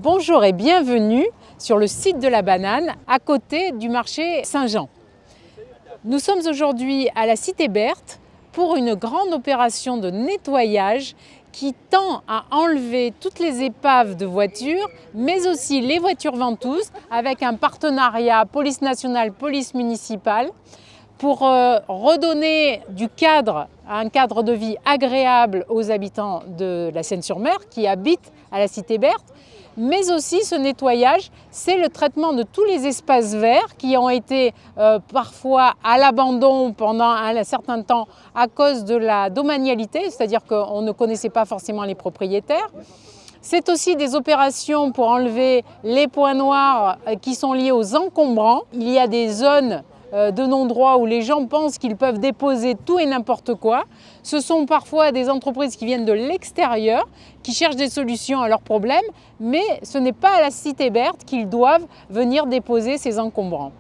Bonjour et bienvenue sur le site de la banane, à côté du marché Saint-Jean. Nous sommes aujourd'hui à la Cité Berthe pour une grande opération de nettoyage qui tend à enlever toutes les épaves de voitures, mais aussi les voitures ventouses, avec un partenariat police nationale, police municipale, pour redonner du cadre, un cadre de vie agréable aux habitants de la Seine-sur-Mer qui habitent à la Cité Berthe. Mais aussi ce nettoyage, c'est le traitement de tous les espaces verts qui ont été parfois à l'abandon pendant un certain temps à cause de la domanialité, c'est-à-dire qu'on ne connaissait pas forcément les propriétaires. C'est aussi des opérations pour enlever les points noirs qui sont liés aux encombrants. Il y a des zones de non-droit où les gens pensent qu'ils peuvent déposer tout et n'importe quoi. Ce sont parfois des entreprises qui viennent de l'extérieur, qui cherchent des solutions à leurs problèmes, mais ce n'est pas à la Cité Berthe qu'ils doivent venir déposer ces encombrants.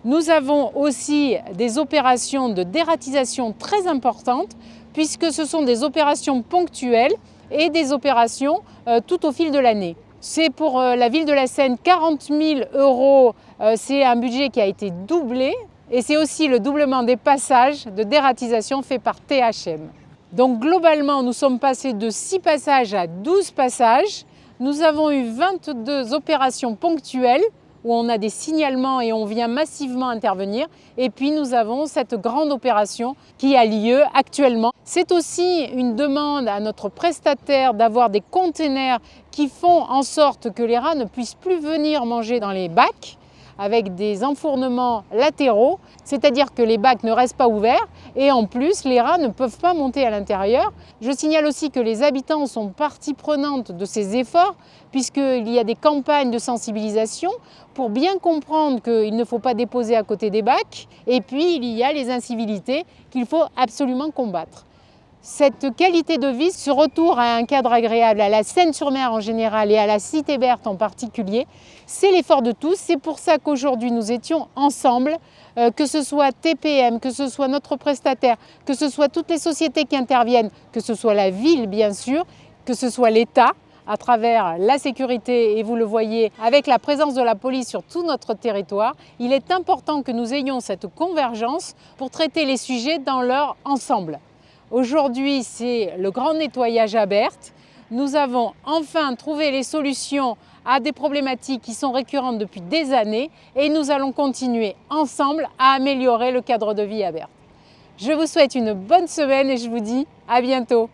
Nous avons aussi des opérations de dératisation très importantes, puisque ce sont des opérations ponctuelles et des opérations tout au fil de l'année. C'est pour la ville de la Seine 40 000 €, c'est un budget qui a été doublé. Et c'est aussi le doublement des passages de dératisation fait par THM. Donc globalement, nous sommes passés de 6 passages à 12 passages. Nous avons eu 22 opérations ponctuelles où on a des signalements et on vient massivement intervenir. Et puis nous avons cette grande opération qui a lieu actuellement. C'est aussi une demande à notre prestataire d'avoir des containers qui font en sorte que les rats ne puissent plus venir manger dans les bacs, avec des enfournements latéraux, c'est-à-dire que les bacs ne restent pas ouverts et en plus les rats ne peuvent pas monter à l'intérieur. Je signale aussi que les habitants sont partie prenante de ces efforts puisqu'il y a des campagnes de sensibilisation pour bien comprendre qu'il ne faut pas déposer à côté des bacs et puis il y a les incivilités qu'il faut absolument combattre. Cette qualité de vie, ce retour à un cadre agréable à la Seine-sur-Mer en général et à la Cité Berthe en particulier, c'est l'effort de tous. C'est pour ça qu'aujourd'hui nous étions ensemble, que ce soit TPM, que ce soit notre prestataire, que ce soit toutes les sociétés qui interviennent, que ce soit la ville bien sûr, que ce soit l'État à travers la sécurité et vous le voyez avec la présence de la police sur tout notre territoire. Il est important que nous ayons cette convergence pour traiter les sujets dans leur ensemble. Aujourd'hui, c'est le grand nettoyage à Berthe. Nous avons enfin trouvé les solutions à des problématiques qui sont récurrentes depuis des années et nous allons continuer ensemble à améliorer le cadre de vie à Berthe. Je vous souhaite une bonne semaine et je vous dis à bientôt.